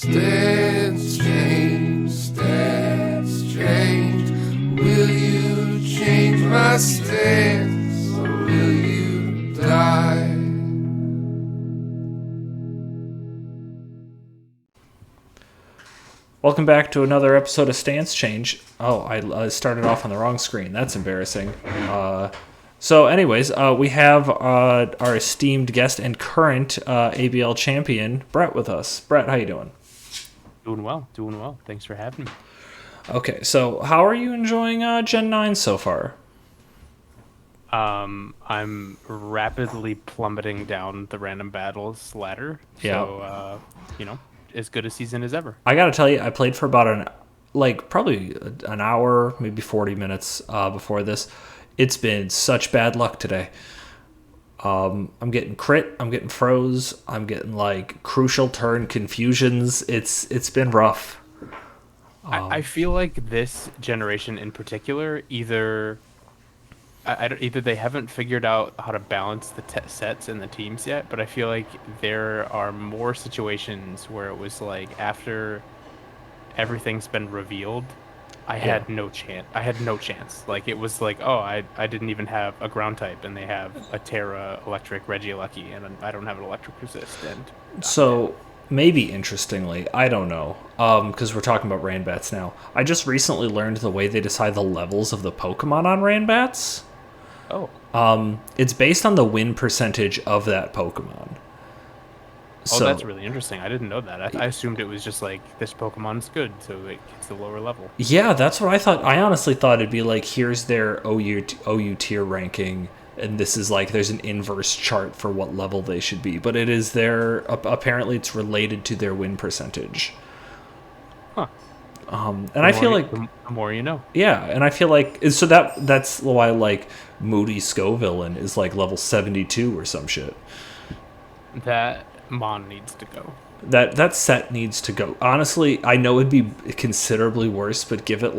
Stance change, stance change. Will you change my stance, or will you die? Welcome back to another episode of Stance Change. Oh, I started off on the wrong screen. That's embarrassing. So anyways, we have our esteemed guest and current ABL champion, Brett, with us. Brett, how you doing? Doing well. Thanks for having me. Okay, so how are you enjoying Gen 9 so far? I'm rapidly plummeting down the random battles ladder. So, as good a season as ever. I gotta tell you, I played for about probably an hour, maybe 40 minutes before this. It's been such bad luck today. I'm getting crit, I'm getting froze, I'm getting crucial turn confusions. It's been rough. I feel like this generation in particular, either they haven't figured out how to balance the sets and the teams yet, but I feel like there are more situations where it was like after everything's been revealed, I had no chance. Like it was like, oh, I didn't even have a ground type, and they have a Terra Electric Regieleki, and I don't have an Electric Resist. And So maybe interestingly, I don't know, because we're talking about Ranbats now. I just recently learned the way they decide the levels of the Pokemon on Ranbats. It's based on the win percentage of that Pokemon. So, that's really interesting. I didn't know that. I assumed it was just like, this Pokemon's good, so it gets the lower level. Yeah, that's what I thought. I honestly thought it'd be like, here's their OU tier ranking, and this is there's an inverse chart for what level they should be. But it is apparently it's related to their win percentage. Huh. And I feel like the more you know. Yeah, and I feel like so that's why Moody Scovillain is level 72 or some shit. That Mon needs to go. That set needs to go. Honestly, I know it'd be considerably worse, but give it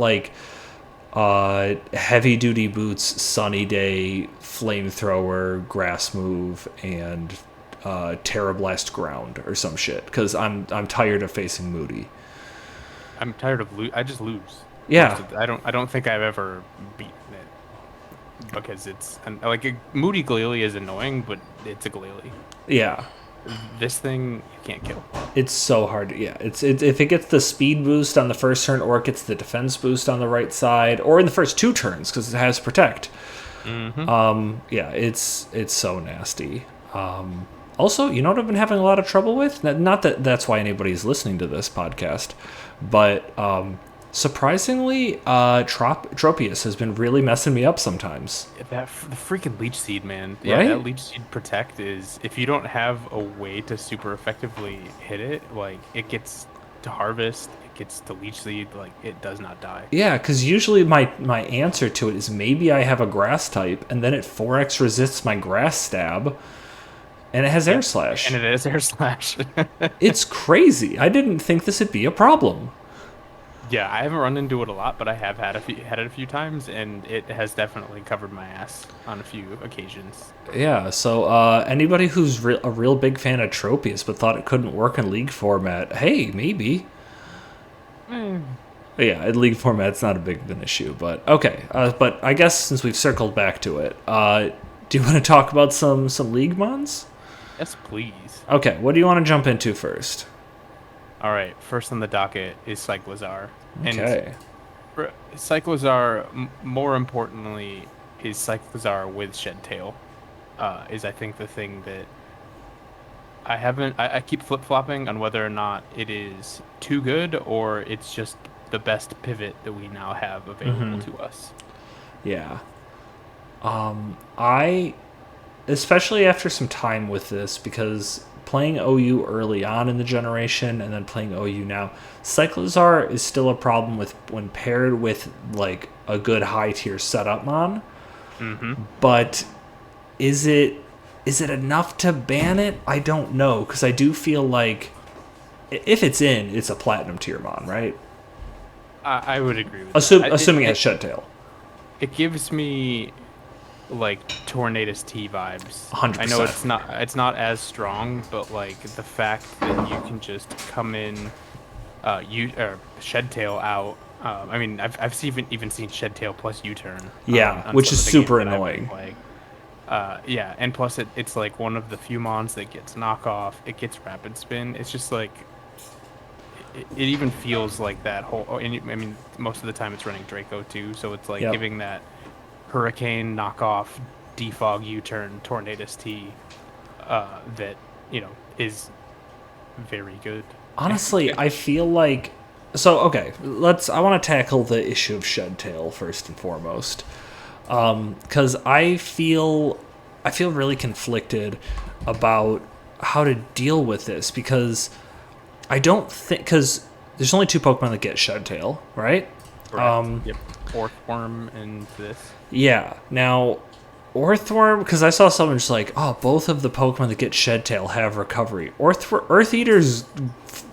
heavy duty boots, sunny day, flamethrower, grass move, and Terra Blast ground or some shit. Because I'm tired of facing Moody. I'm tired of I just lose. Yeah. I don't think I've ever beaten it because it's Moody Glalie is annoying, but it's a Glalie. Yeah. This thing you can't kill. It's so hard. Yeah, it's if it gets the speed boost on the first turn, or it gets the defense boost on the right side, or in the first two turns because it has protect. Mm-hmm. Yeah, it's so nasty. Also, you know what I've been having a lot of trouble with? Not that that's why anybody's listening to this podcast, but surprisingly, Tropius has been really messing me up sometimes. The freaking Leech Seed, man. Right? Yeah, that Leech Seed Protect is, if you don't have a way to super effectively hit it, it gets to Harvest, it gets to Leech Seed, it does not die. Yeah, because usually my answer to it is maybe I have a Grass type, and then it 4x resists my Grass Stab, and it has Air Slash. And it is Air Slash. It's crazy. I didn't think this would be a problem. Yeah, I haven't run into it a lot, but I have had it a few times, and it has definitely covered my ass on a few occasions. Yeah, so anybody who's a real big fan of Tropius but thought it couldn't work in League format, hey, maybe. Yeah, in League format, it's not a big of an issue, but okay. But I guess since we've circled back to it, do you want to talk about some League Mons? Yes, please. Okay, what do you want to jump into first? All right, first on the docket is Cyclizar. Okay. And Cyclizar, more importantly, is Cyclizar with Shed Tail. Is I think the thing that I keep flip-flopping on whether or not it is too good or it's just the best pivot that we now have available to us. Yeah. Especially after some time with this, because playing OU early on in the generation and then playing OU now, Cyclizar is still a problem when paired with a good high tier setup mon. Mm-hmm. But is it enough to ban it? I don't know, because I do feel like if it's in, it's a platinum tier mon, right? I would agree with that. Assuming it has Shed Tail. It gives me like Tornadus T vibes. 100%. I know it's not as strong, but like the fact that you can just come in, you or Shed Tail out. I mean, I've even seen Shed Tail plus U-turn. Yeah, On which some is of the super games that I've been annoying. playing. Yeah, and plus it's like one of the few mons that gets knockoff. It gets rapid spin. It's just like it even feels like that whole. Oh, and I mean, most of the time it's running Draco too, so it's like Yep. giving that Hurricane knockoff defog U-turn Tornadus T that is very good. Honestly, I feel like so okay, I want to tackle the issue of Shed Tail first and foremost. Cuz I feel really conflicted about how to deal with this because I don't think cuz there's only two Pokemon that get Shed Tail, right? Correct. Yep. Orthworm and this. Yeah. Now, Orthworm, because I saw someone just like, oh, both of the Pokemon that get Shed Tail have recovery. Earth Eater's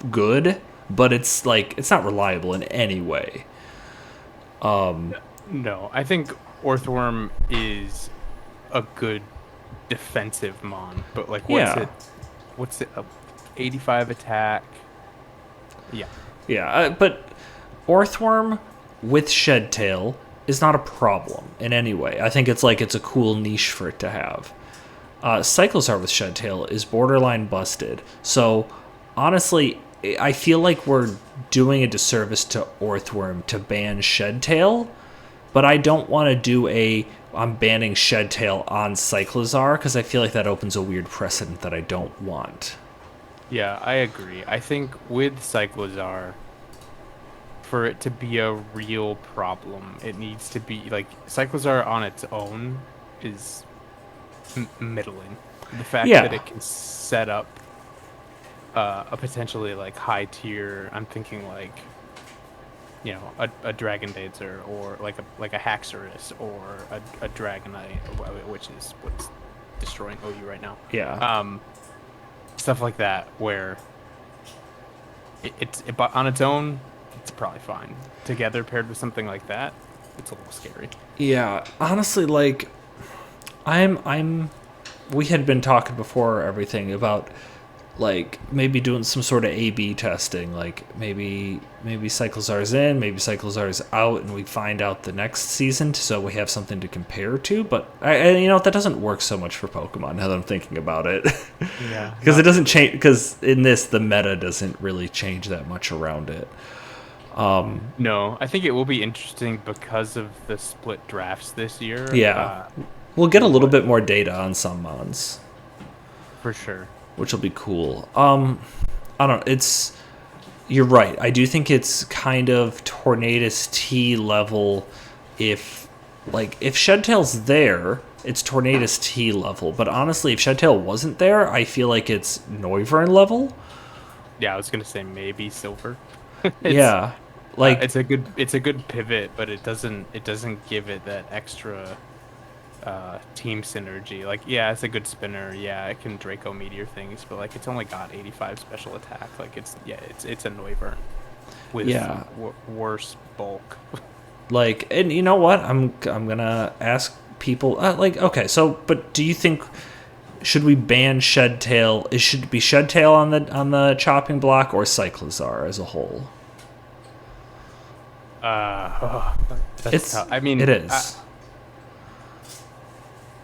good, but it's like it's not reliable in any way. No, I think Orthworm is a good defensive mon, but like Yeah. What's it? 85 attack. Yeah. Yeah, but Orthworm with Shed Tail is not a problem in any way. I think it's a cool niche for it to have. Cyclozar with Shed Tail is borderline busted. So honestly, I feel like we're doing a disservice to Orthworm to ban Shed Tail, but I don't want to do I'm banning Shed Tail on Cyclozar because I feel like that opens a weird precedent that I don't want. Yeah, I agree. I think with Cyclozar, for it to be a real problem, it needs to be like Cyclozar on its own is middling. The fact Yeah. that it can set up a potentially like high tier, I'm thinking like a Dragon Dancer or like a Haxorus or a Dragonite, which is what's destroying OU right now. Yeah. Stuff like that where but on its own it's probably fine. Together paired with something like that, it's a little scary. Yeah, honestly, like, we had been talking before everything about, like, maybe doing some sort of A/B testing, like, maybe Cyclozar's in, maybe Cyclozar's out, and we find out the next season, so we have something to compare to, but, that doesn't work so much for Pokemon, now that I'm thinking about it. Yeah. Because it doesn't change, because in this, the meta doesn't really change that much around it. No, I think it will be interesting because of the split drafts this year. Yeah. We'll get a little bit more data on some mons, For sure. which will be cool. I don't know. You're right. I do think it's kind of Tornadus T level. If Shed Tail's there, it's Tornadus T level. But honestly, if Shed Tail wasn't there, I feel like it's Noivern level. Yeah, I was gonna say maybe Silver. Yeah, like it's a good pivot, but it doesn't give it that extra team synergy. Like, yeah, it's a good spinner. Yeah, it can Draco Meteor things, but like it's only got 85 special attack. Like it's a Noivern with worse bulk. Like, and you know what? I'm gonna ask people. Okay, so, but do you think should we ban Shed Tail? It should be Shed Tail on the chopping block or Cyclozar as a whole? That's tough. I mean, it is.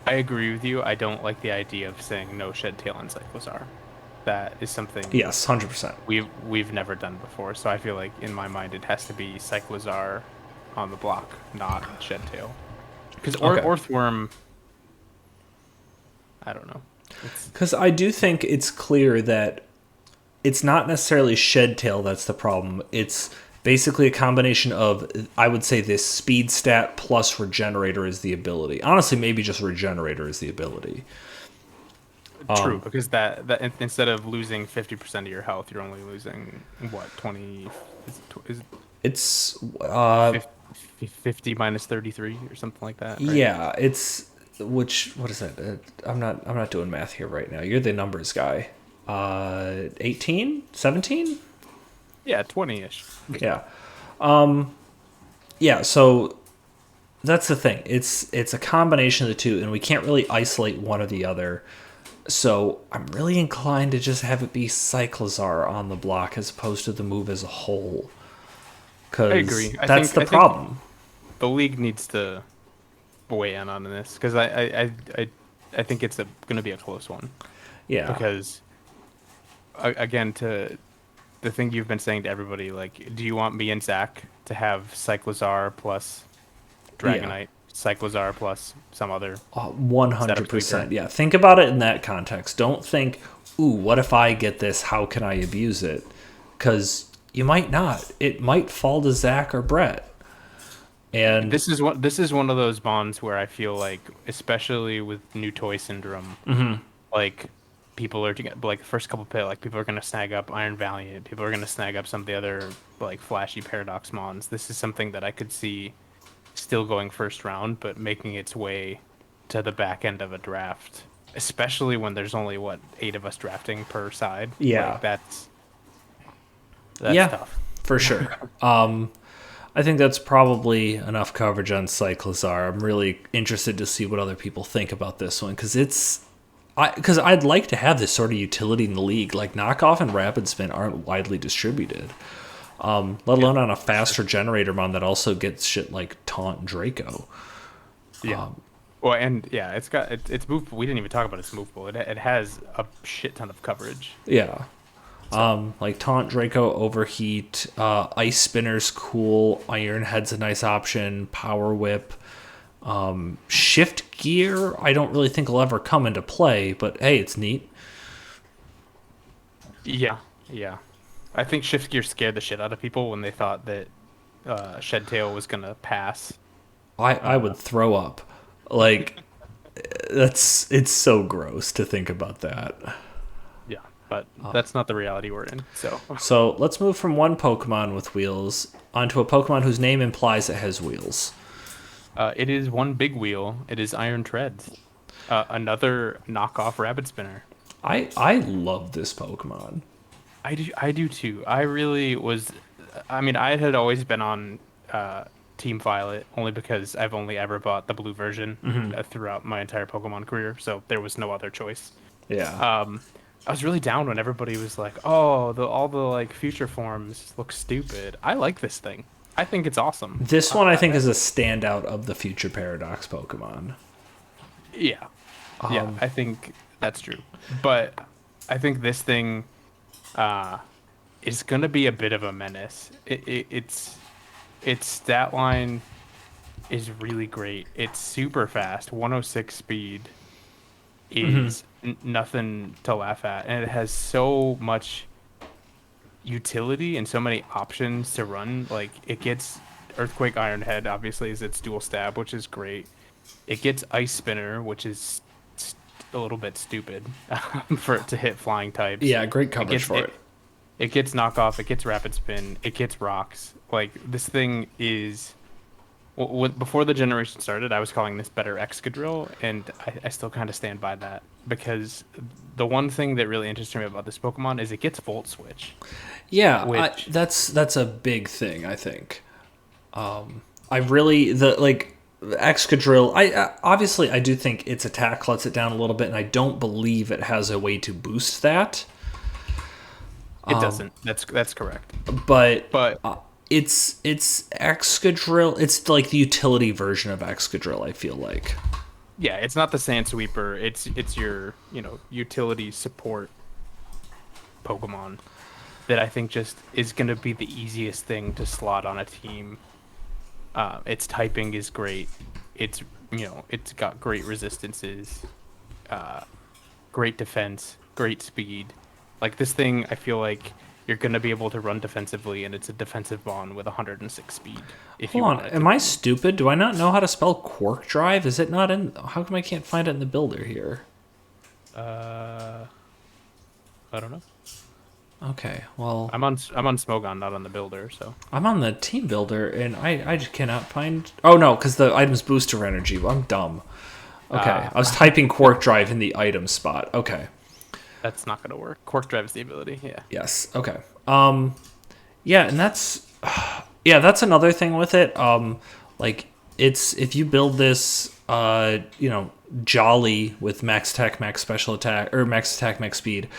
I agree with you. I don't like the idea of saying no Shed Tail on Cyclozar. That is something. Yes, 100%. We've never done before. So I feel like in my mind it has to be Cyclozar on the block, not Shed Tail. Because Orthworm, I don't know. Because I do think it's clear that it's not necessarily Shed Tail that's the problem. It's basically a combination of, I would say, this speed stat plus Regenerator is the ability. Honestly, maybe just Regenerator is the ability. True, because that instead of losing 50% of your health, you're only losing what 20? It's 50 minus 33 or something like that. Right? Yeah, it's what is that? I'm not doing math here right now. You're the numbers guy. 18, 17. Yeah, 20-ish. Yeah. Yeah, so That's the thing. It's a combination of the two, and we can't really isolate one or the other. So I'm really inclined to just have it be Cyclozar on the block as opposed to the move as a whole. I Because agree. that's the I think problem. the league needs to weigh in on this because I think it's going to be a close one Yeah. because again to the thing you've been saying to everybody, like, do you want me and Zach to have Cyclozar plus Dragonite, Cyclozar plus some other setup sweeper? 100%. Yeah. Think about it in that context. Don't think, ooh, what if I get this? How can I abuse it? Because you might not. It might fall to Zach or Brett. And This is one of those bonds where I feel like, especially with new toy syndrome, like people are to get like first couple pit, like people are gonna snag up Iron Valiant, people are gonna snag up some of the other like flashy Paradox mons. This is something that I could see still going first round, but making its way to the back end of a draft, especially when there's only what 8 of us drafting per side. Yeah. Like, that's yeah, tough. for sure. I think that's probably enough coverage on Cyclozar. I'm really interested to see what other people think about this one because I'd like to have this sort of utility in the league. Like knockoff and rapid spin aren't widely distributed, let alone on a faster generator mon that also gets shit like Taunt and Draco. Yeah. Well, and yeah, it's movable. We didn't even talk about its movable. It has a shit ton of coverage. Yeah. Like Taunt, Draco, Overheat, Ice Spinner's cool, Iron Head's a nice option, Power Whip, Shift Gear, I don't really think will ever come into play, but hey, it's neat. Yeah, yeah. I think Shift Gear scared the shit out of people when they thought that Shedtail was gonna pass. I would throw up. Like, it's so gross to think about that. Yeah, but that's not the reality we're in. So let's move from one Pokemon with wheels onto a Pokemon whose name implies it has wheels. It is one big wheel. It is Iron Treads, another knockoff Rabbit Spinner. I love this Pokemon. I do too. I really was. I mean, I had always been on Team Violet only because I've only ever bought the blue version throughout my entire Pokemon career, so there was no other choice. Yeah. I was really down when everybody was like, "Oh, all the like future forms look stupid." I like this thing. I think it's awesome. This one I think is a standout of the future Paradox Pokemon. Yeah. Yeah, I think that's true. But I think this thing is going to be a bit of a menace. Its stat line is really great. It's super fast. 106 speed is nothing to laugh at. And it has so much utility and so many options to run. Like, it gets Earthquake Iron Head, obviously, is its dual stab, which is great. It gets Ice Spinner, which is a little bit stupid for it to hit flying types. Yeah, great coverage for it. It gets knockoff, it gets rapid spin, it gets rocks. Like, this thing is... before the generation started, I was calling this better Excadrill, and I still kind of stand by that. Because the one thing that really interests me about this Pokemon is it gets Volt Switch. Yeah, that's a big thing, I think. I really... Excadrill, obviously I do think its attack lets it down a little bit, and I don't believe it has a way to boost that. It doesn't. That's correct. But it's Excadrill. It's like the utility version of Excadrill, I feel like. Yeah, it's not the Sand Sweeper. It's your utility support Pokemon that I think just is going to be the easiest thing to slot on a team. Its typing is great. It's got great resistances, great defense, great speed. Like, this thing, I feel like you're going to be able to run defensively, and it's a defensive bond with 106 speed. Hold on, am I stupid? Do I not know how to spell Quark Drive? Is it not in... How come I can't find it in the builder here? I don't know. Okay, well... I'm on Smogon, not on the builder, so... I'm on the team builder, and I just cannot find... Oh, no, because the items booster energy. Well, I'm dumb. Okay, I was typing Quark Drive in the item spot. Okay. That's not going to work. Quark Drive is the ability, yeah. Yes, okay. Yeah, and that's... Yeah, that's another thing with it. Like, it's if you build this, Jolly with max attack, max special attack, or max attack, max speed.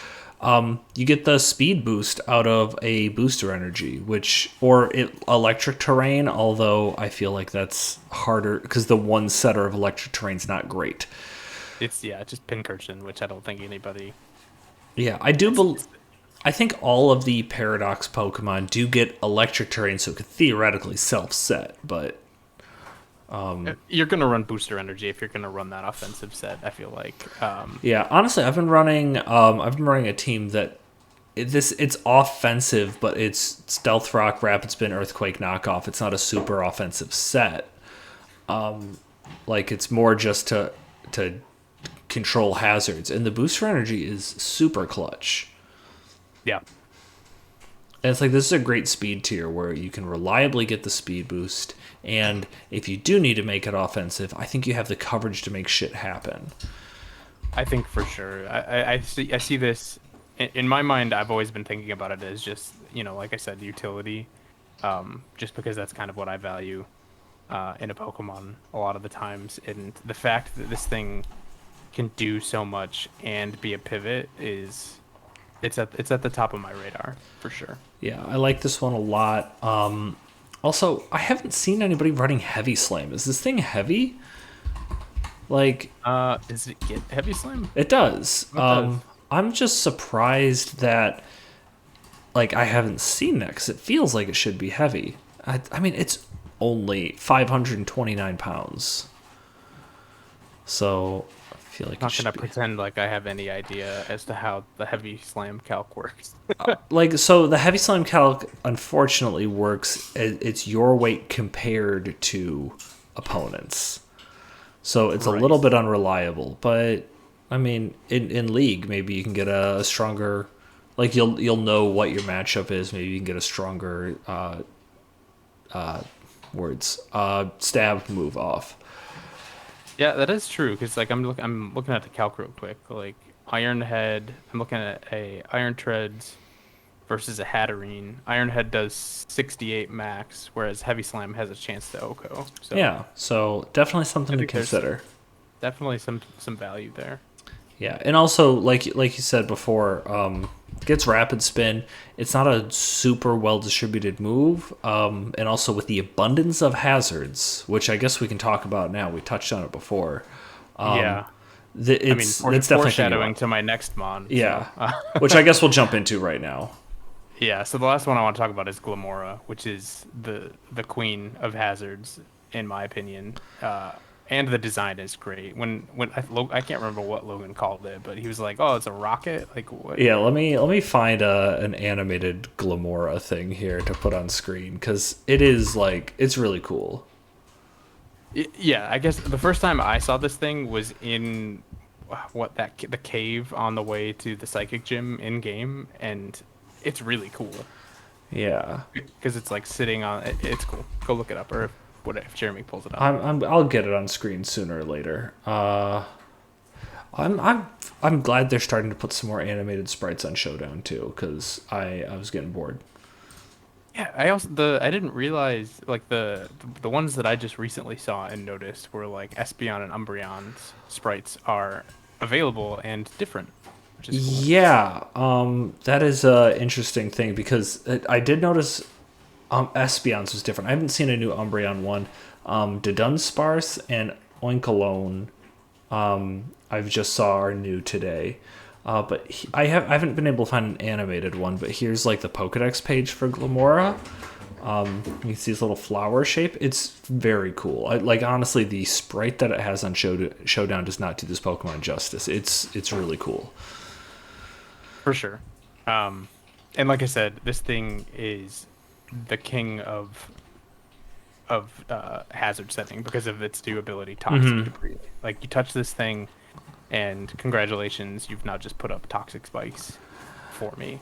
You get the speed boost out of a booster energy, electric terrain, although I feel like that's harder because the one setter of electric terrain's not great. It's just Pincurchin, which I don't think anybody. Yeah, I think all of the Paradox Pokemon do get electric terrain, so it could theoretically self-set, but you're gonna run booster energy if you're gonna run that offensive set. I feel like. yeah, honestly, I've been running a team that it's offensive, but it's Stealth Rock, Rapid Spin, Earthquake knockoff. It's not a super offensive set. Like it's more just to control hazards, and the booster energy is super clutch. Yeah. And it's like this is a great speed tier where you can reliably get the speed boost, and if you do need to make it offensive, I think you have the coverage to make shit happen. I think for sure. I see this in my mind. I've always been thinking about it as just like I said, utility, just because that's kind of what I value in a Pokemon a lot of the times, and the fact that this thing can do so much and be a pivot is it's at the top of my radar for sure. Yeah, I like this one a lot. Also, I haven't seen anybody running Heavy Slam. Is this thing heavy? Like, does it get Heavy Slam? It does. It does. I'm just surprised that, like, I haven't seen that because it feels like it should be heavy. I mean, it's only 529 pounds. So I feel like I'm not gonna pretend like I have any idea as to how the Heavy Slam calc works. So the Heavy Slam calc unfortunately works. It's your weight compared to opponents. So it's a little bit unreliable, but I mean, in League, maybe you can get a stronger, like you'll know what your matchup is. Maybe you can get a stronger stab move off. Yeah, that is true. Because like I'm looking at the calc real quick. Like Iron Head, I'm looking at a Iron Treads versus a Hatterene. Iron Head does 68 max, whereas Heavy Slam has a chance to OHKO. So yeah, so definitely something to consider. Definitely some value there. Yeah, and also like you said before, gets Rapid Spin. It's not a super well distributed move, and also with the abundance of hazards, which I guess we can talk about now. We touched on it before. It's definitely foreshadowing to my next mon. Yeah, so. Which I guess we'll jump into right now. Yeah, so the last one I want to talk about is Glamora, which is the queen of hazards, in my opinion. And the design is great. When I can't remember what Logan called it, but he was like, "Oh, it's a rocket." Like what? Yeah, let me find an animated Glamora thing here to put on screen because it is like it's really cool. Yeah, I guess the first time I saw this thing was in the cave on the way to the psychic gym in game, and it's really cool. Yeah, because it's like sitting on. It's cool. Go look it up, or if Jeremy pulls it up. I'll get it on screen sooner or later. I'm glad they're starting to put some more animated sprites on Showdown too, because I was getting bored. Yeah, I didn't realize like the ones that I just recently saw and noticed were like Espeon and Umbreon's sprites are available and different. Which is cool. Yeah, that is a interesting thing because I did notice Espeon's was different. I haven't seen a new Umbreon one. Dudunsparce and Oinkologne I've just saw are new today. But I haven't been able to find an animated one, but here's like the Pokedex page for Glamora. You can see this little flower shape. It's very cool. Honestly, the sprite that it has on Showdown does not do this Pokemon justice. It's really cool. For sure. And like I said, this thing is the king of hazard setting because of its durability, toxic debris. Like you touch this thing, and congratulations, you've now just put up toxic spikes for me.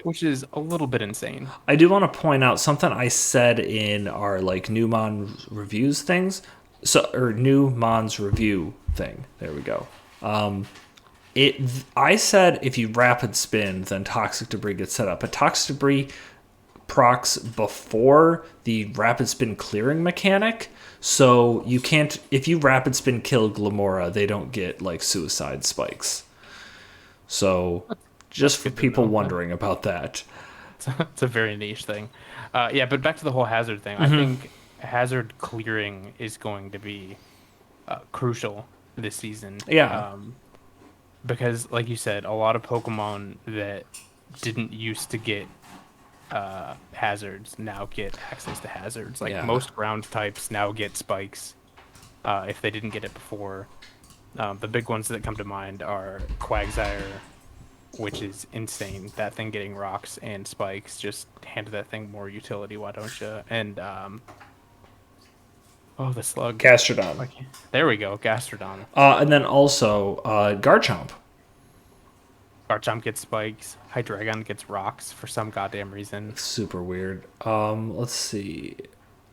Which is a little bit insane. I do want to point out something I said in our like new Mon reviews things, new Mon's review thing. There we go. I said if you rapid spin, then toxic debris gets set up, but toxic debris procs before the rapid spin clearing mechanic. So you can't, if you rapid spin kill Glamora, they don't get like suicide spikes. So just for people wondering about that. It's a very niche thing. Yeah, but back to the whole hazard thing. I think hazard clearing is going to be crucial this season. Yeah. Because, like you said, a lot of Pokemon that didn't used to get hazards now get access to hazards. Like most ground types now get spikes if they didn't get it before. The big ones that come to mind are Quagsire, which is insane. That thing getting rocks and spikes, just hand that thing more utility, why don't you? And the slug. Gastrodon. There we go, Gastrodon. And then also Garchomp. Garchomp gets spikes. Hydreigon gets rocks for some goddamn reason. Super weird. Let's see.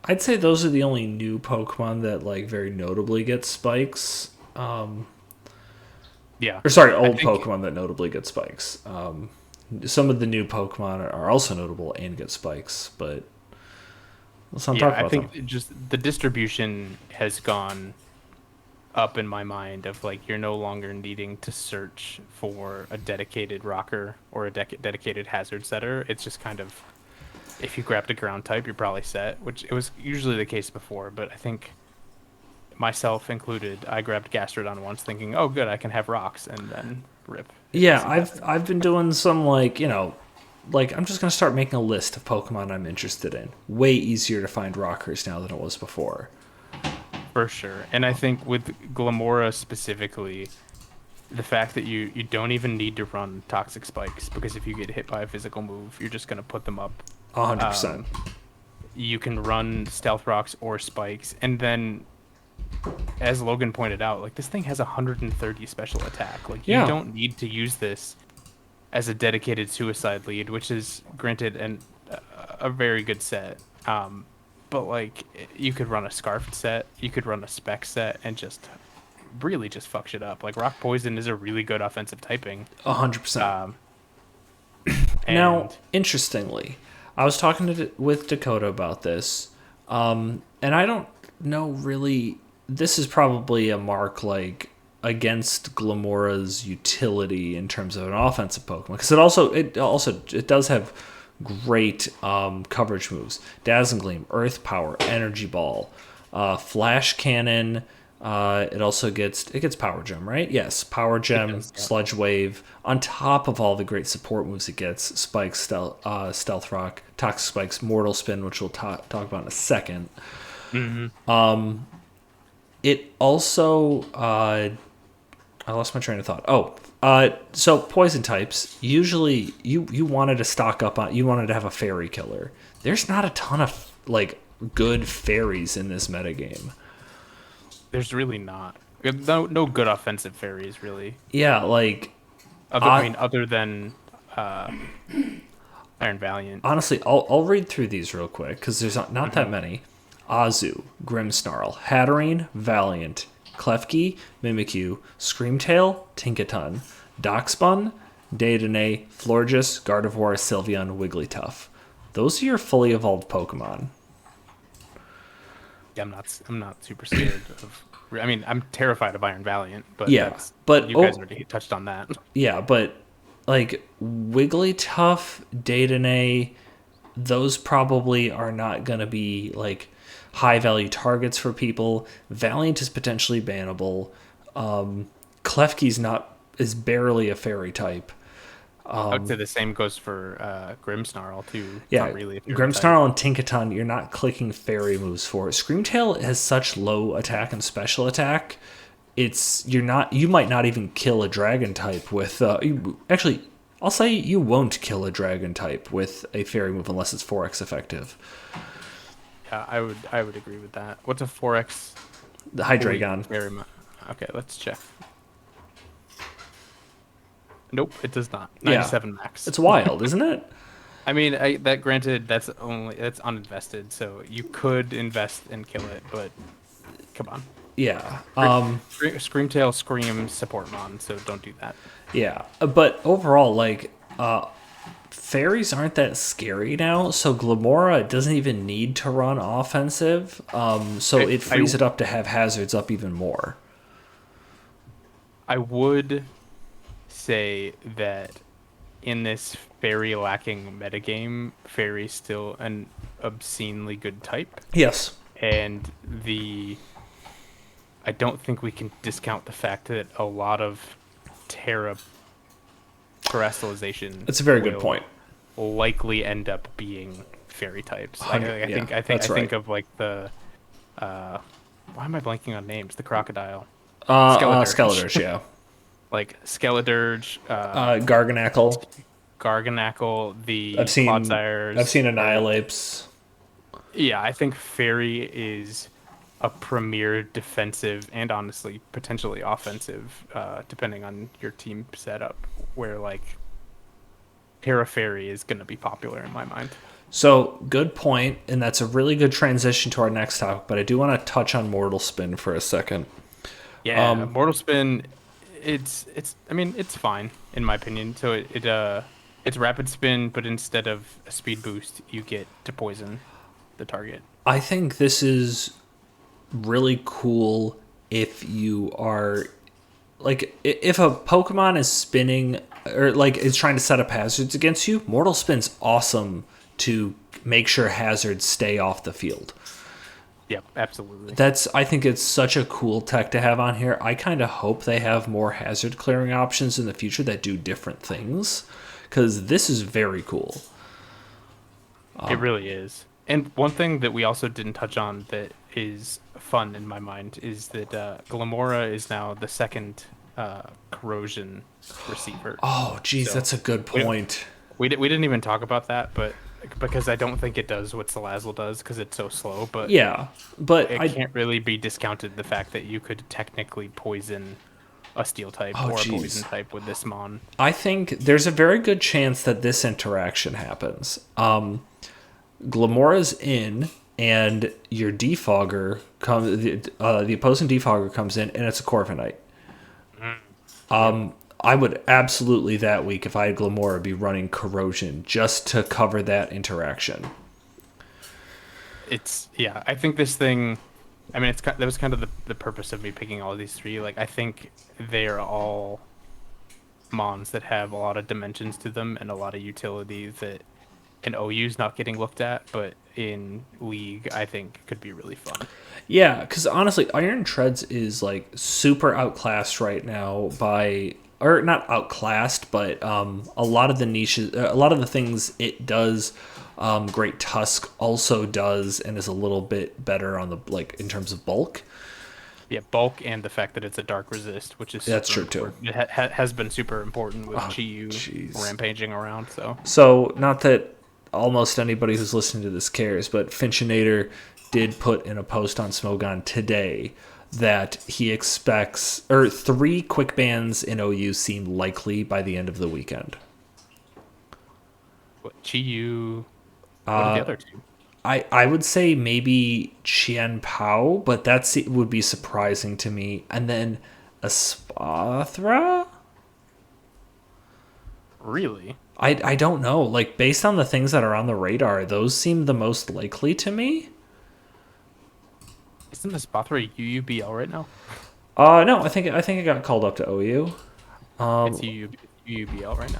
I'd say those are the only new Pokemon that like very notably get spikes. Yeah. Or sorry, old Pokemon that notably get spikes. Some of the new Pokemon are also notable and get spikes, but let's not talk about them. I think just the distribution has gone up in my mind of like you're no longer needing to search for a dedicated rocker or a dedicated hazard setter. It's just kind of if you grabbed a ground type, you're probably set, which it was usually the case before, but I think myself included, I grabbed Gastrodon once thinking, oh good, I can have rocks, and then rip. Yeah, I've been doing some like, like I'm just going to start making a list of Pokemon I'm interested in. Way easier to find rockers now than it was before. For sure. And I think with Glamora specifically, the fact that you don't even need to run Toxic Spikes, because if you get hit by a physical move, you're just going to put them up. 100%. You can run Stealth Rocks or Spikes, and then, as Logan pointed out, like this thing has 130 special attack. Like you don't need to use this as a dedicated suicide lead, which is granted a very good set. But like you could run a Scarfed set, you could run a Spec set, and just really just fuck shit up. Like Rock Poison is a really good offensive typing. 100%. Now, interestingly, I was talking with Dakota about this, and I don't know really. This is probably a mark like against Glamora's utility in terms of an offensive Pokemon, because it does have great coverage moves: Dazzling Gleam, Earth Power, Energy Ball, Flash Cannon. It also gets Power Gem, right? Yes, Power Gem, Sludge Wave. On top of all the great support moves it gets: Spikes, Stealth Rock, Toxic Spikes, Mortal Spin, which we'll talk about in a second. Mm-hmm. It also I lost my train of thought. So poison types, usually you wanted to stock up on, you wanted to have a fairy killer. There's not a ton of like good fairies in this metagame. There's really not. No good offensive fairies really. Yeah, like other than Iron Valiant. Honestly, I'll read through these real quick because there's not that many. Azu, Grimmsnarl, Hatterene, Valiant, Klefki, Mimikyu, Screamtail, Tinkaton, Doxbun, Dedenne, Florges, Gardevoir, Sylveon, Wigglytuff. Those are your fully evolved Pokemon. Yeah, I'm not super scared of. I mean, I'm terrified of Iron Valiant, but you guys already touched on that. Yeah, but like Wigglytuff, Dedenne, those probably are not going to be like high value targets for people. Valiant is potentially bannable. Klefki's is barely a fairy type. I would say the same goes for Grimmsnarl too. Yeah, not really Grimmsnarl and Tinkaton, you're not clicking fairy moves for. Screamtail has such low attack and special attack. You might not even kill a dragon type with. Actually, I'll say you won't kill a dragon type with a fairy move unless it's 4x effective. Yeah, I would agree with that. What's a 4x? The Hydreigon. Okay, let's check. Nope, it does not. 97 max. It's wild, isn't it? I mean, granted, that's uninvested, so you could invest and kill it, but come on. Yeah. Screamtail screams support mon, so don't do that. Yeah, but overall, like, fairies aren't that scary now, so Glamora doesn't even need to run offensive. So it frees it up to have hazards up even more. I would say that in this fairy lacking metagame, fairy's still an obscenely good type. Yes. And I don't think we can discount the fact that a lot of Terra terrestrialization. That's a very good point. Will likely end up being fairy types. I think of like the why am I blanking on names? The crocodile. Skeledirge, yeah. Like Skeledirge, Garganacle, the I've seen Clodsires. I've seen Annihilapes. Yeah, I think fairy is a premier defensive and honestly potentially offensive, depending on your team setup, where like Terra Fairy is going to be popular in my mind. So, good point, and that's a really good transition to our next topic, but I do want to touch on Mortal Spin for a second. Yeah, Mortal Spin, it's fine in my opinion. So it's rapid spin, but instead of a speed boost, you get to poison the target. I think this is really cool if you are like if a Pokemon is spinning or like is trying to set up hazards against you. Mortal Spin's awesome to make sure hazards stay off the field. Yep, absolutely. I think it's such a cool tech to have on here. I kind of hope they have more hazard clearing options in the future that do different things, because this is very cool. It really is. And one thing that we also didn't touch on that is fun in my mind is that Glamora is now the second corrosion receiver. Oh, geez, that's a good point. We didn't even talk about that, but because I don't think it does what Salazzle does because it's so slow. But yeah, but it can't really be discounted the fact that you could technically poison a steel type or a poison type with this mon. I think there's a very good chance that this interaction happens. Glamora's in, and your defogger comes. The opposing defogger comes in, and it's a Corviknight. I would absolutely that week, if I had Glamora, be running Corrosion just to cover that interaction. I think this thing. I mean, that was kind of the purpose of me picking all of these three. Like, I think they are all mons that have a lot of dimensions to them and a lot of utility that in OU's not getting looked at, but in League, I think could be really fun. Yeah, because honestly, Iron Treads is like super outclassed right now by, or not outclassed, but a lot of the niches, a lot of the things it does. Great Tusk also does and is a little bit better on the in terms of bulk. Yeah, bulk and the fact that it's a dark resist, which is that's true too. It has been super important with Chi-Yu rampaging around. So not that almost anybody who's listening to this cares, but Finchinator did put in a post on Smogon today that he expects 3 quick bans in OU seem likely by the end of the weekend. What, Chi-Yu? What are the other two? I would say maybe Qian Pao, but that would be surprising to me. And then Espathra? Really? I don't know. Like, based on the things that are on the radar, those seem the most likely to me. Isn't Espathra UUBL right now? No, I think it got called up to OU. It's UUBL right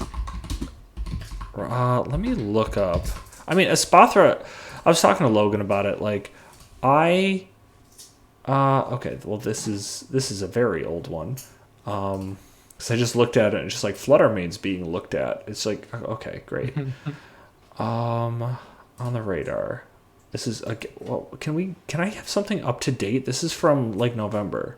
now. Let me look up. I mean, Espathra, I was talking to Logan about it. Like, okay, well, this is a very old one. Because I just looked at it and it's just like Fluttermane's being looked at. It's like, okay, great. On the radar. This is, well, can I have something up to date? This is from like November.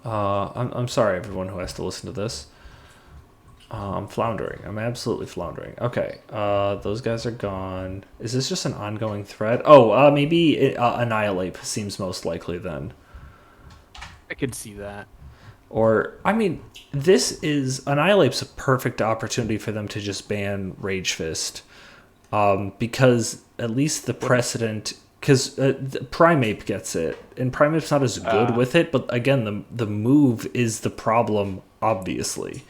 I'm sorry, everyone who has to listen to this. I'm floundering. I'm absolutely floundering. Okay, those guys are gone. Is this just an ongoing thread? Oh, maybe Annihilate seems most likely then. I could see that. Or, I mean, Annihilate's a perfect opportunity for them to just ban Rage Fist. Because at least the precedent, because Primeape gets it, and Primeape's not as good with it, but again, the move is the problem, obviously.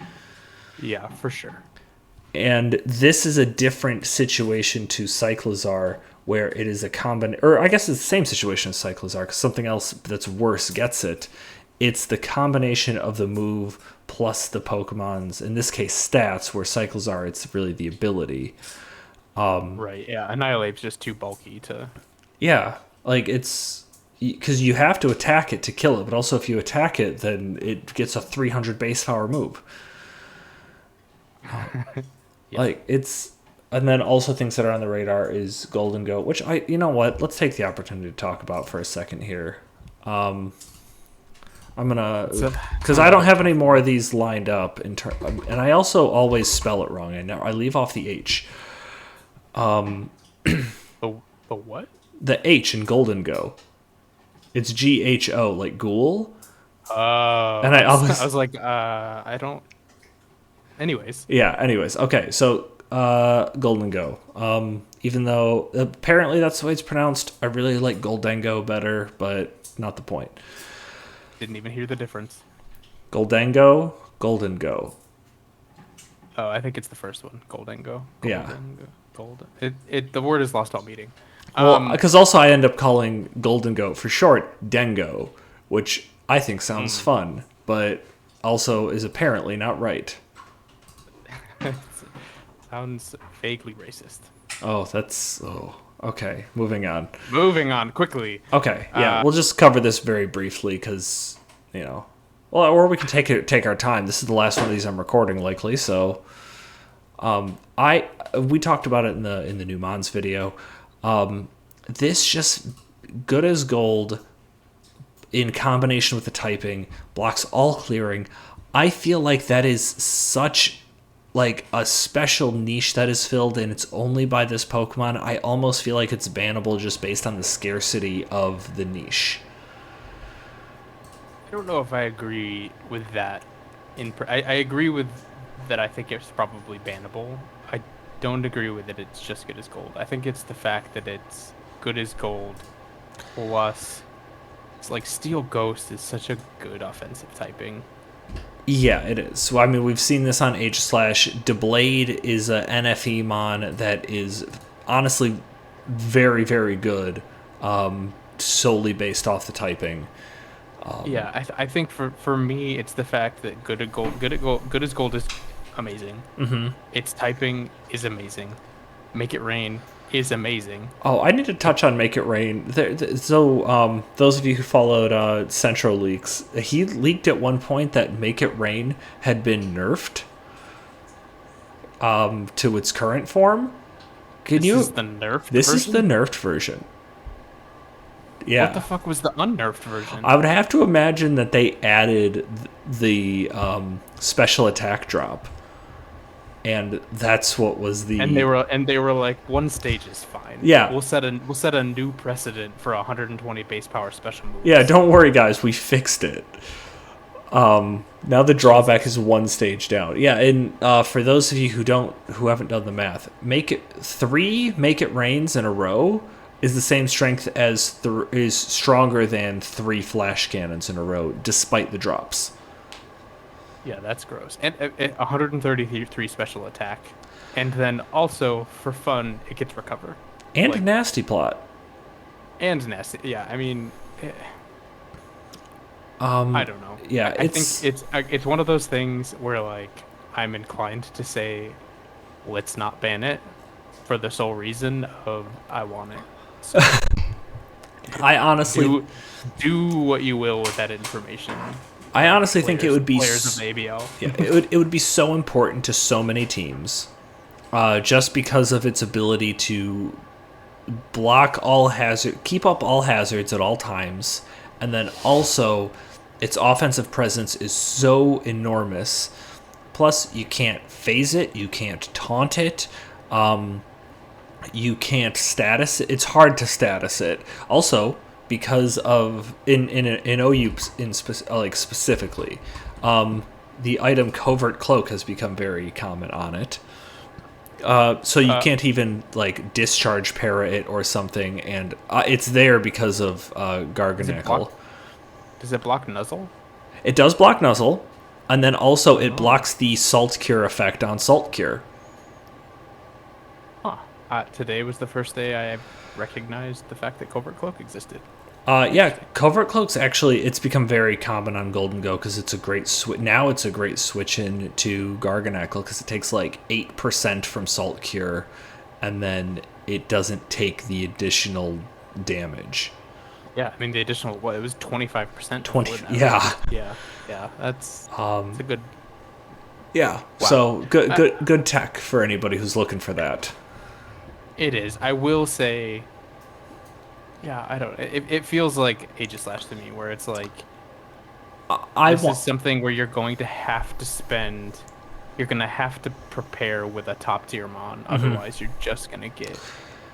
Yeah, for sure. And this is a different situation to Cyclizar, where it is a combination, or I guess it's the same situation as Cyclizar, because something else that's worse gets it. It's the combination of the move plus the Pokemon's, in this case, stats, where Cyclizar, it's really the ability. Right, yeah. Annihilate's just too bulky to... Yeah, like it's... Because you have to attack it to kill it, but also if you attack it, then it gets a 300 base power move. Like, it's... And then also things that are on the radar is Golden Goat, which you know what? Let's take the opportunity to talk about for a second here. I'm gonna... Because I don't have any more of these lined up. And I also always spell it wrong. I leave off the H. The what? The H in Golden Go. It's GHO, like ghoul. And I was like, I don't... Anyways. Yeah, anyways. Okay, so Golden Go. Even though apparently that's the way it's pronounced, I really like Goldengo better, but not the point. Didn't even hear the difference. Goldengo, Golden Go. Oh, I think it's the first one. Goldengo. Yeah. Golden. The word is lost all meaning. Well, because also I end up calling Golden Goat for short Dengo, which I think sounds fun, but also is apparently not right. Sounds vaguely racist. Okay. Moving on. Moving on quickly. Okay, yeah, we'll just cover this very briefly because, well, or we can take our time. This is the last one of these I'm recording, likely. So, we talked about it in the new Mons video. This just good as gold in combination with the typing, blocks all clearing. I feel like that is such like a special niche that is filled, and it's only by this Pokemon. I almost feel like it's bannable just based on the scarcity of the niche. I don't know if I agree with that. I agree with that. I think it's probably bannable. I don't agree with it. It's just good as gold. I think it's the fact that it's good as gold. Plus, it's like Steel Ghost is such a good offensive typing. Yeah, it is. So, I mean, we've seen this on H/. Deblade is a NFE mon that is honestly very, very good, solely based off the typing. Yeah, I think for me, it's the fact that good as gold is amazing. Mm-hmm. Its typing is amazing. Make It Rain is amazing. Oh, I need to touch on Make It Rain. So, those of you who followed Central Leaks, he leaked at one point that Make It Rain had been nerfed to its current form. This is the nerfed version? This is the nerfed version. Yeah. What the fuck was the unnerfed version? I would have to imagine that they added the special attack drop. And that's what was the... And they were like, one stage is fine. Yeah. We'll set a new precedent for 120 base power special moves. Yeah, don't worry, guys. We fixed it. Now the drawback is one stage down. Yeah, and for those of you who haven't done the math, Make It Rains in a row is the same strength as is stronger than 3 flash cannons in a row, despite the drops. Yeah, that's gross. And 133 special attack. And then also, for fun, it gets recover. And like, nasty plot. And nasty. Yeah, I mean... I don't know. Yeah, I think it's one of those things where, like, I'm inclined to say, let's not ban it for the sole reason of I want it. So, I honestly... Do what you will with that information. I honestly think it would be players of the ABL. Yeah, it would be so important to so many teams, just because of its ability to block all keep up all hazards at all times, and then also its offensive presence is so enormous. Plus, you can't phase it, you can't taunt it, you can't status it. It's hard to status it. Also, because of in OU specifically, the item Covert Cloak has become very common on it. So you can't even like discharge para it or something, and it's there because of Garganacl. Does it block Nuzzle? It does block Nuzzle. And then also it blocks the Salt Cure effect on Salt Cure. Huh. Today was the first day I recognized the fact that Covert Cloak existed. Yeah, Covert Cloak's actually, it's become very common on Golden Go because it's a great switch. Now it's a great switch in to Garganackle because it takes like 8% from Salt Cure, and then it doesn't take the additional damage. Yeah, I mean the additional it was 25%. 20, yeah. Yeah, that's it's a good. Yeah, Wow. so good tech for anybody who's looking for that. It is. I will say. Yeah, I don't. It feels like Aegislash to me, where it's like this is something where you're going to have to spend. You're gonna have to prepare with a top tier mon, otherwise you're just gonna get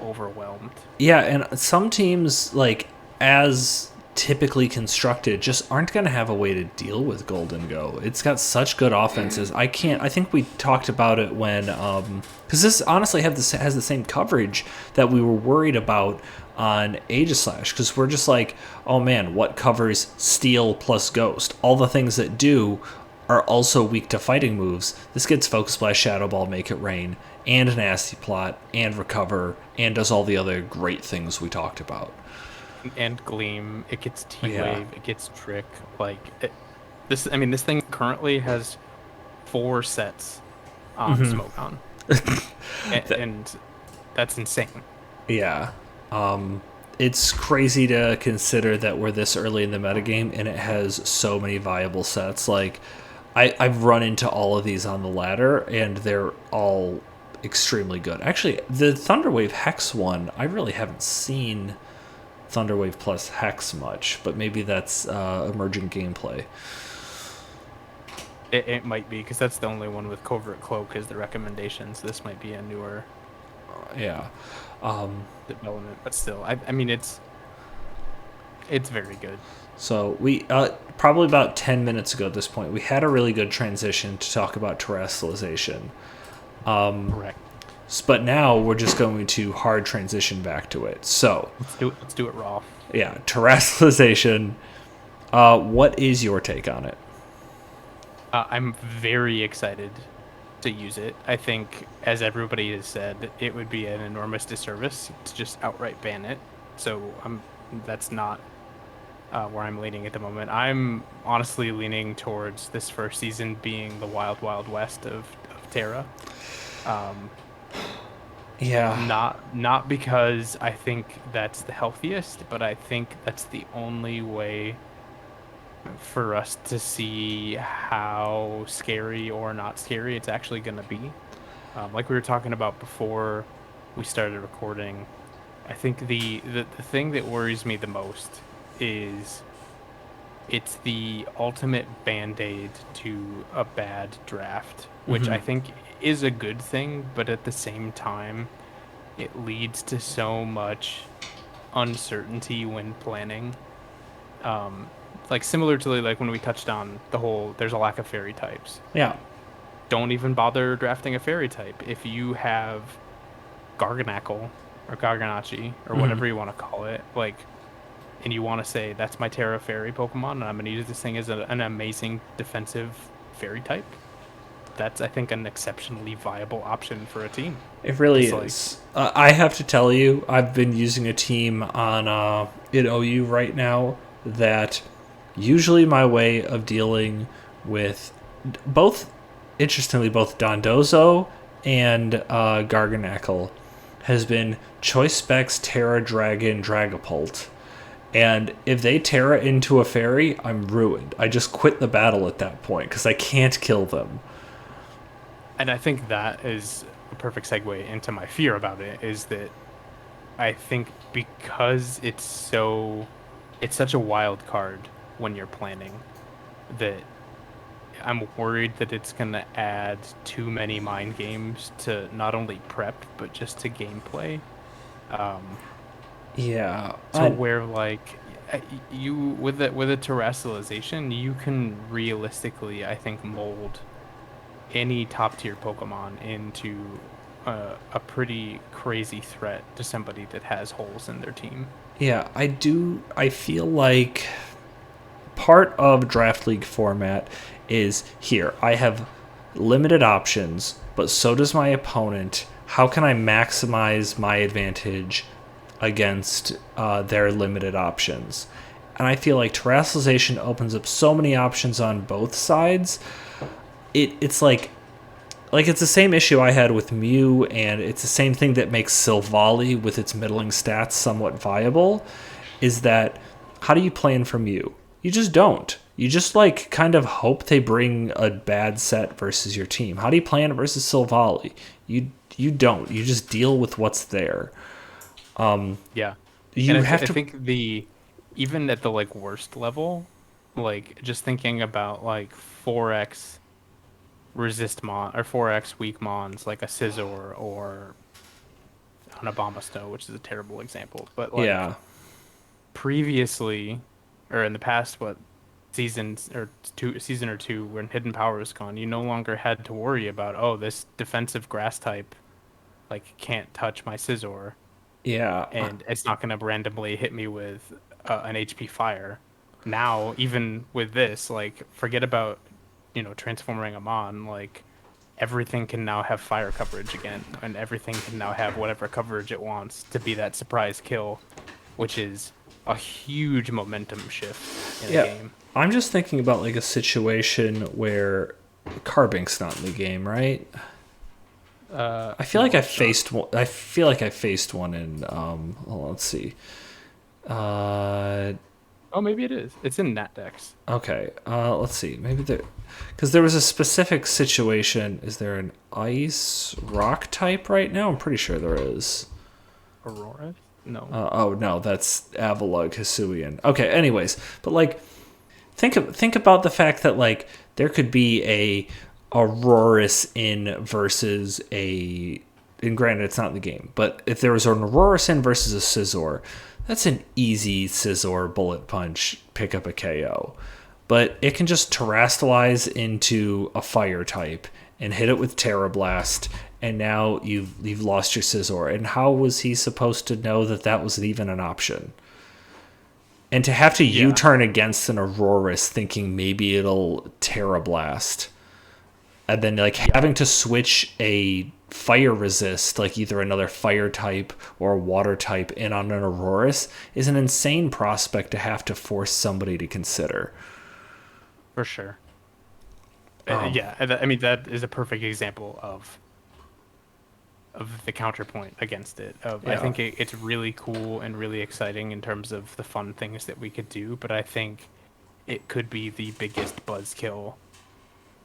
overwhelmed. Yeah, and some teams like as typically constructed just aren't going to have a way to deal with Golden Go. It's got such good offenses. I think we talked about it when because this honestly has the same coverage that we were worried about on Aegislash, because we're just like, oh man, what covers Steel plus Ghost? All the things that do are also weak to fighting moves. This gets Focus Blast, Shadow Ball, Make It Rain, and Nasty Plot, and Recover, and does all the other great things we talked about. And Gleam, it gets T-Wave, it gets Trick. This thing currently has 4 sets on Smogon. and that's insane. Yeah. It's crazy to consider that we're this early in the metagame and it has so many viable sets. Like, I've run into all of these on the ladder, and they're all extremely good. Actually, the Thunderwave Hex one, I really haven't seen Thunderwave plus Hex much, but maybe that's emerging gameplay. It might be, because that's the only one with Covert Cloak is the recommendations. This might be a newer development, but still, I mean, it's very good. So we probably about 10 minutes ago at this point, we had a really good transition to talk about terrestrialization. Correct. But now we're just going to hard transition back to it. So let's do it raw. Yeah, terrestrialization. What is your take on it? I'm very excited to use it. I think, as everybody has said, it would be an enormous disservice to just outright ban it. So that's not where I'm leaning at the moment. I'm honestly leaning towards this first season being the wild, wild west of Terra. Yeah. Not because I think that's the healthiest, but I think that's the only way for us to see how scary or not scary it's actually going to be. Like we were talking about before we started recording, I think the thing that worries me the most is it's the ultimate band-aid to a bad draft, which I think is a good thing, but at the same time it leads to so much uncertainty when planning. Like similar to like when we touched on the whole there's a lack of fairy types. Yeah. Don't even bother drafting a fairy type. If you have Garganackle or Garganachi or whatever you want to call it, like, and you want to say that's my Terra Fairy Pokemon and I'm going to use this thing as an amazing defensive fairy type, that's, I think, an exceptionally viable option for a team. It really is. I have to tell you, I've been using a team on in OU right now that usually my way of dealing with both, interestingly, both Dondozo and Garganackle has been Choice Specs, Terra Dragon, Dragapult. And if they Terra into a fairy, I'm ruined. I just quit the battle at that point because I can't kill them. And I think that is a perfect segue into my fear about it, is that I think because it's such a wild card when you're planning, that I'm worried that it's going to add too many mind games to not only prep, but just to gameplay. Yeah. So where, like, you with a terrestrialization, you can realistically, I think, mold any top tier Pokemon into a pretty crazy threat to somebody that has holes in their team. Yeah, I feel like part of Draft League format is here. I have limited options, but so does my opponent. How can I maximize my advantage against their limited options? And I feel like terrestrialization opens up so many options on both sides. It's like it's the same issue I had with Mew, and it's the same thing that makes Silvally with its middling stats somewhat viable, is that how do you plan for Mew? You just don't. You just like kind of hope they bring a bad set versus your team. How do you plan it versus Silvally? You don't. You just deal with what's there. Yeah. You And have I to. think even at the like worst level, like just thinking about like 4x resist mon or 4x weak mons like a Scizor or an Abomasnow, which is a terrible example, but like Yeah. previously or in the past season or two when hidden power was gone, you no longer had to worry about, oh, this defensive grass type like can't touch my Scizor Yeah. and it's not going to randomly hit me with an HP fire. Now, even with this, like, forget about, transforming a mon. Like, everything can now have fire coverage again, and everything can now have whatever coverage it wants to be that surprise kill, which is a huge momentum shift in a Yeah. game. I'm just thinking about like a situation where Carbink's not in the game, right? I feel like I faced one. I feel like I faced one in. Hold on, let's see. Uh, Oh, maybe it is. It's in Natdex. okay. Let's see. Maybe there, because there was a specific situation. Is there an ice rock type right now? I'm pretty sure there is. Aurora? No. Oh no, that's Avalug Hisuian. Okay. Anyways, but like, think about the fact that like there could be a Aurorus in versus a. And granted, it's not in the game, but if there was an Aurorus in versus a Scizor, that's an easy Scizor bullet punch, pick up a KO. But it can just terrestrialize into a fire type and hit it with Terra Blast, and now you've lost your Scizor. And how was he supposed to know that that was even an option? And to have to U-turn against an Aurorus thinking maybe it'll Terra Blast, and then like having to switch a fire resist, like either another fire type or a water type in on an Aurorus, is an insane prospect to have to force somebody to consider. For sure. Yeah, I mean that is a perfect example of the counterpoint against it. I think it's really cool and really exciting in terms of the fun things that we could do, but I think it could be the biggest buzzkill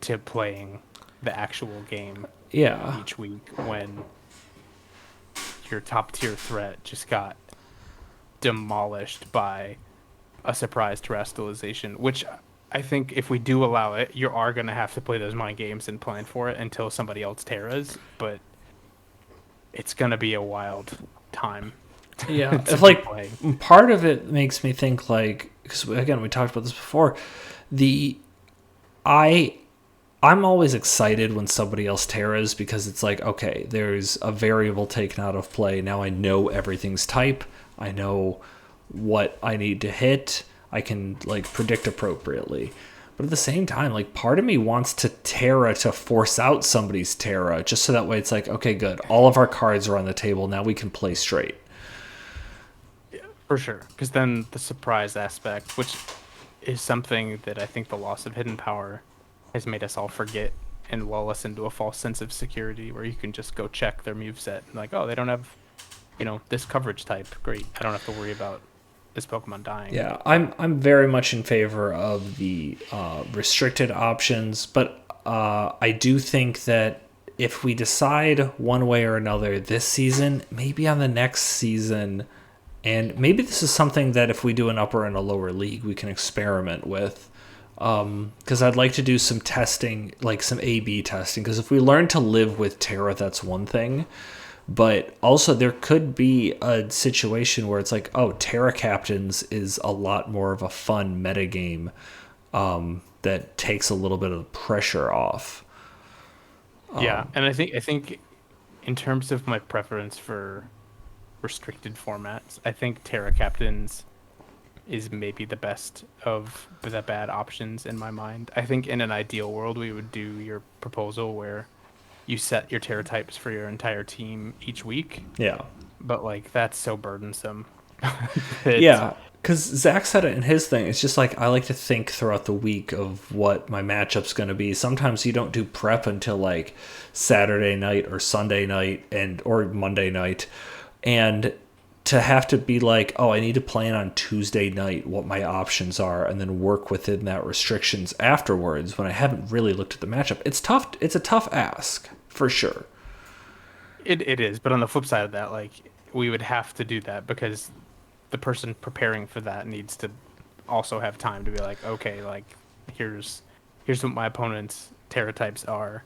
to playing the actual game each week when your top tier threat just got demolished by a surprise terrestrialization, which I think if we do allow it, you are going to have to play those mind games and plan for it until somebody else terras, but it's going to be a wild time. Yeah, if like part of it makes me think like, because again we talked about this before, I'm always excited when somebody else terras because it's like, okay, there's a variable taken out of play. Now I know everything's type. I know what I need to hit. I can like predict appropriately. But at the same time, like part of me wants to Terra to force out somebody's Terra just so that way it's like, okay, good. All of our cards are on the table. Now we can play straight. Yeah, for sure. Because then the surprise aspect, which is something that I think the loss of hidden power has made us all forget and lull us into a false sense of security where you can just go check their moveset and like, oh, they don't have, this coverage type. Great. I don't have to worry about this Pokemon dying. Yeah, I'm very much in favor of the restricted options, but I do think that if we decide one way or another this season, maybe on the next season, and maybe this is something that if we do an upper and a lower league, we can experiment with. Because I'd like to do some testing, like some A/B testing. Because if we learn to live with Terra, that's one thing. But also there could be a situation where it's like, oh, Terra Captains is a lot more of a fun metagame that takes a little bit of the pressure off. Yeah, and I think in terms of my preference for restricted formats, I think Terra Captains is maybe the best of the bad options in my mind. I think in an ideal world, we would do your proposal where you set your terror types for your entire team each week, Yeah. but like that's so burdensome. It's Yeah, because Zach said it in his thing. It's just like I like to think throughout the week of what my matchup's going to be. Sometimes you don't do prep until like Saturday night or Sunday night or Monday night, and to have to be like, oh, I need to plan on Tuesday night what my options are, and then work within that restrictions afterwards when I haven't really looked at the matchup. It's tough. It's a tough ask for sure. it is, but on the flip side of that, like we would have to do that because the person preparing for that needs to also have time to be like, okay, like here's what my opponent's terror types are.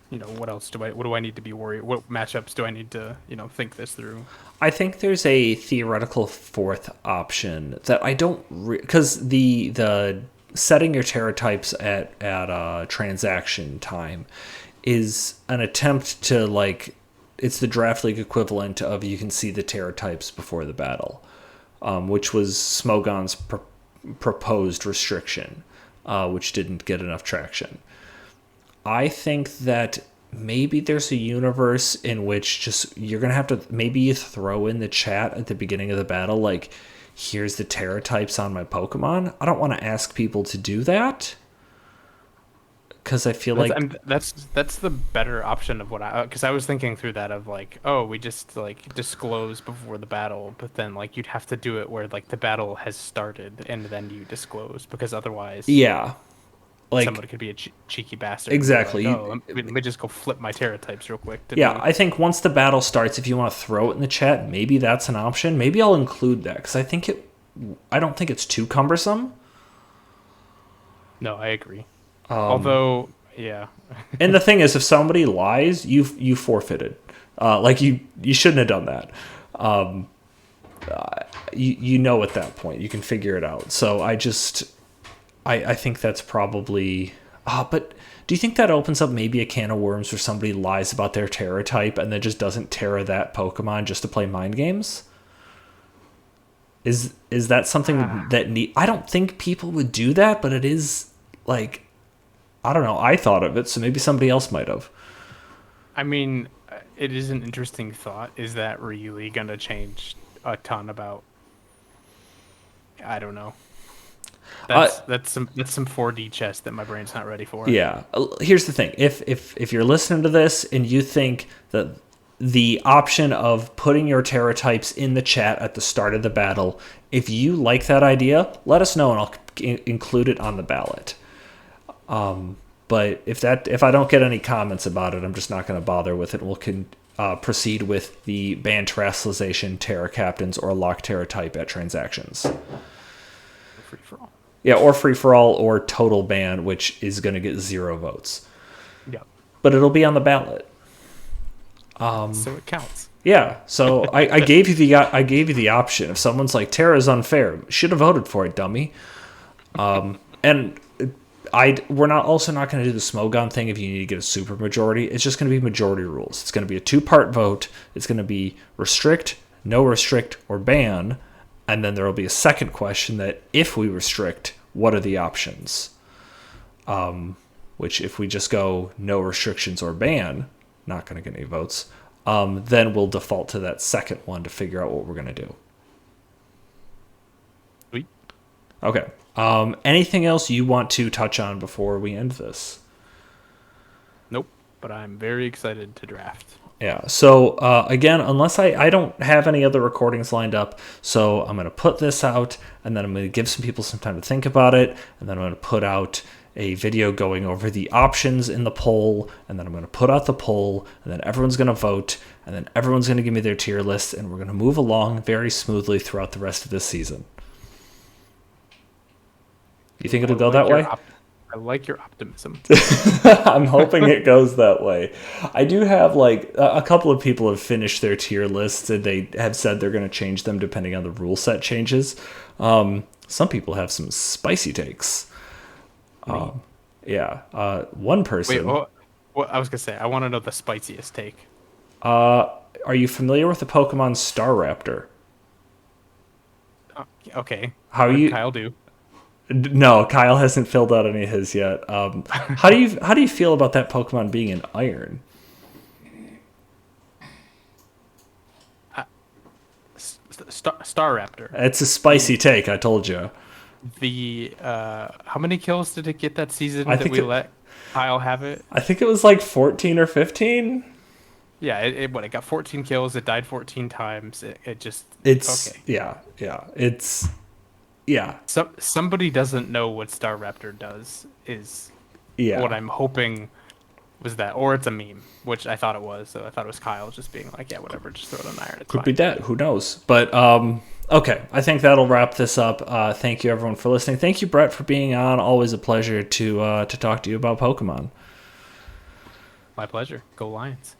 What do I need to be worried? What matchups do I need to, think this through? I think there's a theoretical fourth option that I don't because the setting your terror types at transaction time is an attempt to like it's the draft league equivalent of you can see the terror types before the battle, which was Smogon's proposed restriction, which didn't get enough traction. I think that maybe there's a universe in which just you're going to have to maybe you throw in the chat at the beginning of the battle, like, here's the terror types on my Pokemon. I don't want to ask people to do that because I feel that's the better option of because I was thinking through that of like, oh, we just like disclose before the battle, but then like you'd have to do it where like the battle has started and then you disclose because otherwise, yeah. Like, somebody could be a cheeky bastard. Exactly. Like, oh, let me just go flip my terror types real quick. I think once the battle starts, if you want to throw it in the chat, maybe that's an option. Maybe I'll include that because I don't think it's too cumbersome. No, I agree. Although, yeah. And the thing is, if somebody lies, you forfeited. Like you shouldn't have done that. You know at that point you can figure it out. So I think that's probably... but do you think that opens up maybe a can of worms where somebody lies about their Terra type and then just doesn't Terra that Pokemon just to play mind games? Is that something that I don't think people would do that, but it is, like... I don't know. I thought of it, so maybe somebody else might have. I mean, it is an interesting thought. Is that really going to change a ton about... I don't know. That's some 4D chess that my brain's not ready for. Yeah. Here's the thing. If you're listening to this and you think that the option of putting your Terra types in the chat at the start of the battle, if you like that idea, let us know and I'll include it on the ballot. But if I don't get any comments about it, I'm just not going to bother with it. We'll proceed with the ban terrestrialization Terra captains or lock Terra type at transactions. Free for all. Yeah, or free for all or total ban, which is going to get 0 votes. Yeah. But it'll be on the ballot. So it counts. Yeah. So I gave you the option. If someone's like Terra's unfair, should have voted for it, dummy. And we're not going to do the Smogon thing if you need to get a super majority. It's just going to be majority rules. It's going to be a 2-part vote. It's going to be restrict, no restrict, or ban. And then there will be a second question that if we restrict, what are the options? Which if we just go no restrictions or ban, not going to get any votes, then we'll default to that second one to figure out what we're going to do. Sweet. Okay. Anything else you want to touch on before we end this? Nope, but I'm very excited to draft. Yeah, so again, unless I don't have any other recordings lined up, so I'm going to put this out, and then I'm going to give some people some time to think about it, and then I'm going to put out a video going over the options in the poll, and then I'm going to put out the poll, and then everyone's going to vote, and then everyone's going to give me their tier list, and we're going to move along very smoothly throughout the rest of this season. You think it'll go that way? I like your optimism. I'm hoping it goes that way. I do have like a couple of people have finished their tier lists and they have said they're going to change them depending on the rule set changes. Some people have some spicy takes. One person. Wait, well, I was going to say, I want to know the spiciest take. Are you familiar with the Pokemon Staraptor? Okay. How What are did you? Kyle do? No, Kyle hasn't filled out any of his yet. How do you feel about that Pokemon being an iron? Star Raptor. It's a spicy take. I told you. The how many kills did it get that season I that think we it. let Kyle have it? I think it was like 14 or 15. Yeah, it got 14 kills. It died 14 times. It just It's okay. yeah. It's yeah, Somebody doesn't know what Star Raptor does is what yeah. I'm hoping was that, or it's a meme, which I thought it was. So I thought it was Kyle just being like, yeah, whatever, just throw it on iron. It's Could be fine. that. Who knows? But okay. I think that'll wrap this up. Thank you everyone for listening. Thank you, Brett, for being on. Always a pleasure to talk to you about Pokemon. My pleasure. Go Lions.